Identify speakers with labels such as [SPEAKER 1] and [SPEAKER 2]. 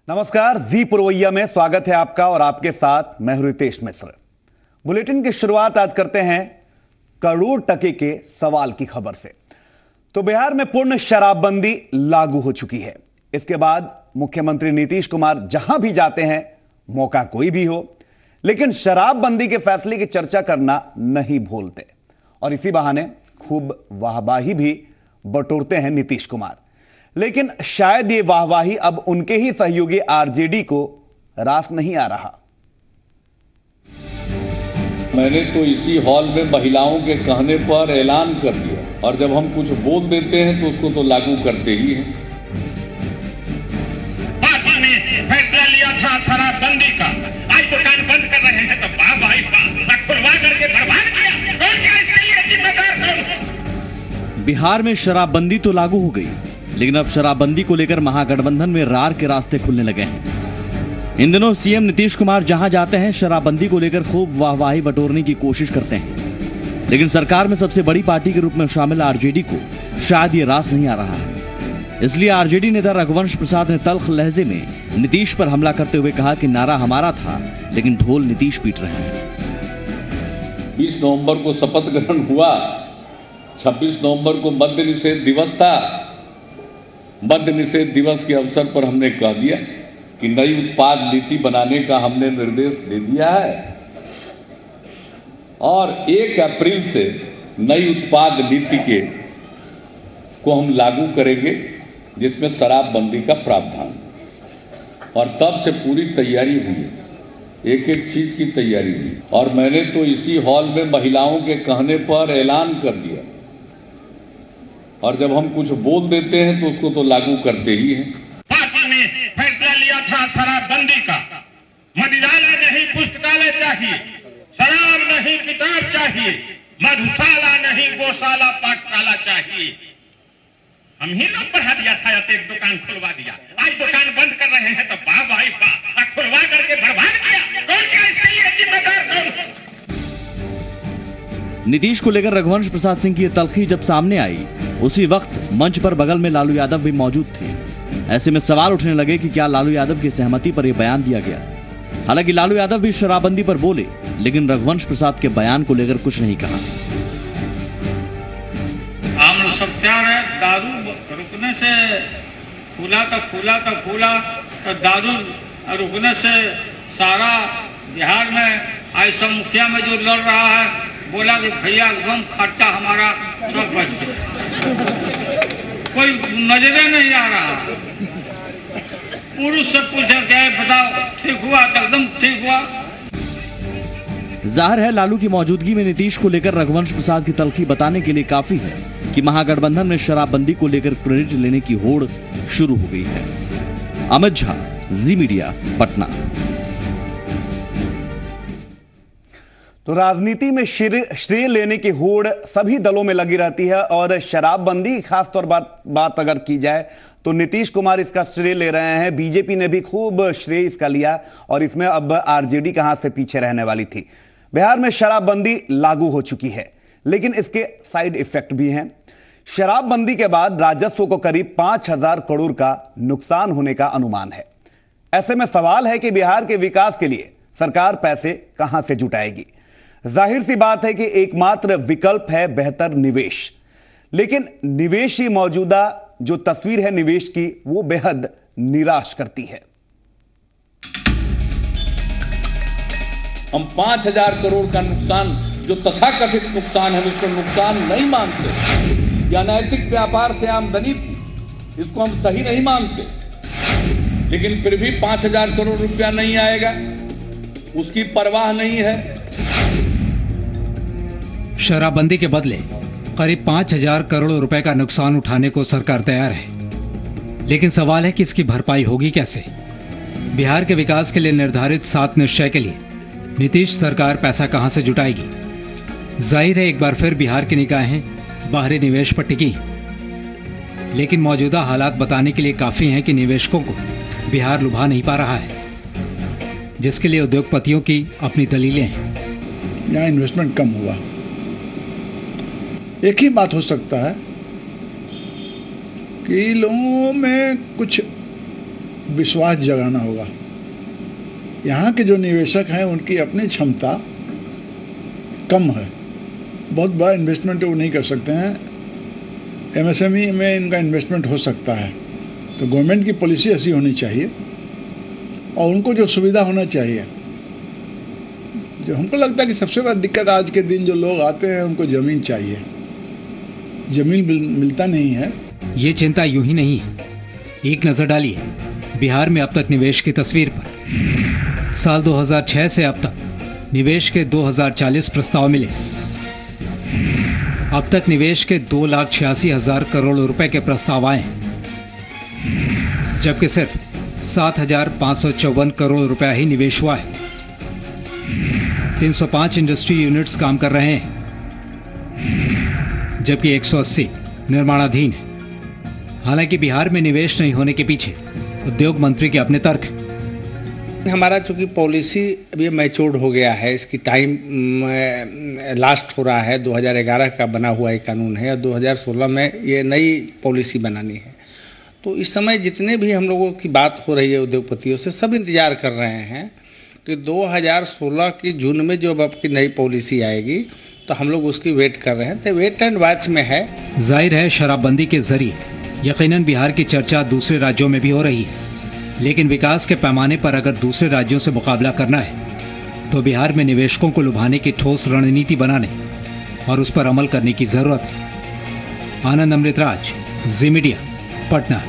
[SPEAKER 1] नमस्कार, जी पुरवैया में स्वागत है आपका और आपके साथ मैं हूं रितेश मिश्र। बुलेटिन की शुरुआत आज करते हैं करोड़ टके के सवाल की खबर से। तो बिहार में पूर्ण शराबबंदी लागू हो चुकी है। इसके बाद मुख्यमंत्री नीतीश कुमार जहां भी जाते हैं, मौका कोई भी हो, लेकिन शराबबंदी के फैसले की चर्चा करना नहीं भूलते और इसी बहाने खूब वाहवाही भी बटोरते हैं नीतीश कुमार। लेकिन शायद ये वाहवाही अब उनके ही सहयोगी आरजेडी को रास नहीं आ रहा।
[SPEAKER 2] मैंने तो इसी हॉल में महिलाओं के कहने पर ऐलान कर दिया और जब हम कुछ बोल देते हैं तो उसको तो लागू करते ही हैं।
[SPEAKER 3] पार्टी ने फैसला लिया था शराबबंदी का, आज दुकान बंद कर रहे हैं तो वाह खुलवा करके बर्बाद किया। कौन क्या इसके लिए जिम्मेदार? कौन?
[SPEAKER 4] बिहार में शराबबंदी तो लागू हो गई, लेकिन अब शराबबंदी को लेकर महागठबंधन में रार के रास्ते खुलने लगे हैं। इन दिनों सीएम नीतीश कुमार जहां जाते हैं, शराबबंदी को लेकर खूब वाहवाही बटोरने की कोशिश करते हैं। लेकिन सरकार में सबसे बड़ी पार्टी के रूप में शामिल आरजेडी को शायद ये रास नहीं आ रहा है। इसलिए आरजेडी नेता रघुवंश प्रसाद ने तल्ख लहजे में नीतीश पर हमला करते हुए कहा कि नारा हमारा था, लेकिन ढोल नीतीश पीट रहे हैं।
[SPEAKER 2] 20 नवंबर को शपथ ग्रहण हुआ, 26 नवंबर को मद्य निषेध दिवस था। मद्य निषेध दिवस के अवसर पर हमने कह दिया कि नई उत्पाद नीति बनाने का हमने निर्देश दे दिया है और 1 अप्रैल से नई उत्पाद नीति को हम लागू करेंगे, जिसमें शराबबंदी का प्रावधान। और तब से पूरी तैयारी हुई है, एक एक चीज की तैयारी हुई और मैंने तो इसी हॉल में महिलाओं के कहने पर ऐलान कर दिया और जब हम कुछ बोल देते हैं तो उसको तो लागू करते ही हैं।
[SPEAKER 3] पार्टी ने फैसला लिया था शराबबंदी का, मदिरालय नहीं पुस्तकालय चाहिए, शराब नहीं किताब चाहिए, मधुशाला नहीं गौशाला पाठशाला चाहिए। हम ही लोग बढ़ा दिया था, एक दुकान खुलवा दिया, आज दुकान बंद कर रहे हैं तो वाह खुलवा करके बर्बाद किया। कौन क्या इसके लिए जिम्मेदार? कौन?
[SPEAKER 4] नीतीश को लेकर रघुवंश प्रसाद सिंह की ये तल्खी जब सामने आई, उसी वक्त मंच पर बगल में लालू यादव भी मौजूद थे। ऐसे में सवाल उठने लगे कि क्या लालू यादव की सहमति पर यह बयान दिया गया। हालांकि लालू यादव भी शराबबंदी पर बोले, लेकिन रघुवंश प्रसाद के बयान को लेकर कुछ नहीं कहा।
[SPEAKER 5] हम लोग सब चाह रहे हैं, दारू रुकने से फूला तो दारू रुकने से सारा बिहार में आज सब मुखिया में जो लड़ रहा है, बोला कि भैया एकदम खर्चा हमारा सब बच गया, कोई नजरे नहीं आ रहा। पुरुष से पूछा क्या है, बताओ ठीक हुआ? तो एकदम ठीक हुआ।
[SPEAKER 4] जाहिर है लालू की मौजूदगी में नीतीश को लेकर रघुवंश प्रसाद की तल्खी बताने के लिए काफी है कि महागठबंधन में शराबबंदी को लेकर क्रेडिट लेने की होड़ शुरू हो गई है। अमित झा, जी मीडिया, पटना।
[SPEAKER 1] तो राजनीति में श्रेय लेने की होड़ सभी दलों में लगी रहती है और शराबबंदी खासतौर पर बात अगर की जाए तो नीतीश कुमार इसका श्रेय ले रहे हैं। बीजेपी ने भी खूब श्रेय इसका लिया और इसमें अब आरजेडी कहां से पीछे रहने वाली थी। बिहार में शराबबंदी लागू हो चुकी है, लेकिन इसके साइड इफेक्ट भी हैं। शराबबंदी के बाद राजस्व को करीब 5,000 करोड़ का नुकसान होने का अनुमान है। ऐसे में सवाल है कि बिहार के विकास के लिए सरकार पैसे कहां से जुटाएगी। जाहिर सी बात है कि एकमात्र विकल्प है बेहतर निवेश, लेकिन निवेश ही मौजूदा जो तस्वीर है निवेश की, वो बेहद निराश करती है।
[SPEAKER 2] हम 5,000 करोड़ का नुकसान, जो तथाकथित नुकसान है, उसको नुकसान नहीं मानते। या अनैतिक व्यापार से आमदनी थी, इसको हम सही नहीं मानते, लेकिन फिर भी 5,000 करोड़ रुपया नहीं आएगा, उसकी परवाह नहीं है।
[SPEAKER 6] शराबबंदी के बदले करीब 5,000 करोड़ रुपए का नुकसान उठाने को सरकार तैयार है, लेकिन सवाल है कि इसकी भरपाई होगी कैसे। बिहार के विकास के लिए निर्धारित 7 निश्चय के लिए नीतीश सरकार पैसा कहां से जुटाएगी। जाहिर है एक बार फिर बिहार की निगाहें बाहरी निवेश पर टिकी, लेकिन मौजूदा हालात बताने के लिए काफी हैं कि निवेशकों को बिहार लुभा नहीं पा रहा है, जिसके लिए उद्योगपतियों की अपनी दलीलें हैं।
[SPEAKER 7] यहाँ इन्वेस्टमेंट कम हुआ। एक ही बात हो सकता है कि लोगों में कुछ विश्वास जगाना होगा। यहाँ के जो निवेशक हैं उनकी अपनी क्षमता कम है, बहुत बड़ा इन्वेस्टमेंट वो नहीं कर सकते हैं। एमएसएमई में इनका इन्वेस्टमेंट हो सकता है, तो गवर्नमेंट की पॉलिसी ऐसी होनी चाहिए और उनको जो सुविधा होना चाहिए। जो हमको लगता है कि सबसे बड़ी दिक्कत आज के दिन जो लोग आते हैं उनको ज़मीन चाहिए, ज़मीन मिलता नहीं है।
[SPEAKER 6] ये चिंता यूं ही नहीं है। एक नज़र डालिए बिहार में अब तक निवेश की तस्वीर पर। साल 2006 से अब तक निवेश के 2040 प्रस्ताव मिले। अब तक निवेश के 2,86,000 करोड़ रुपए के प्रस्ताव आए हैं, जबकि सिर्फ 7,554 करोड़ रुपया ही निवेश हुआ है। 305 इंडस्ट्री यूनिट्स काम कर रहे हैं, जबकि 180 निर्माणाधीन है। हालांकि बिहार में निवेश नहीं होने के पीछे उद्योग मंत्री के अपने तर्क हैं।
[SPEAKER 8] हमारा चूँकि पॉलिसी अभी मैच्योर्ड हो गया है, इसकी टाइम लास्ट हो रहा है। 2011 का बना हुआ एक कानून है और 2016 में ये नई पॉलिसी बनानी है। तो इस समय जितने भी हम लोगों की बात हो रही है उद्योगपतियों से, सब इंतज़ार कर रहे हैं कि 2016 की जून में जो अब आपकी नई पॉलिसी आएगी तो हम लोग उसकी वेट कर रहे हैं। तो वेट एंड वॉच में है।
[SPEAKER 6] जाहिर है शराबबंदी के जरिए यकीनन बिहार की चर्चा दूसरे राज्यों में भी हो रही है, लेकिन विकास के पैमाने पर अगर दूसरे राज्यों से मुकाबला करना है तो बिहार में निवेशकों को लुभाने की ठोस रणनीति बनाने और उस पर अमल करने की जरूरत है। आनंद अमृतराज, जी मीडिया, पटना।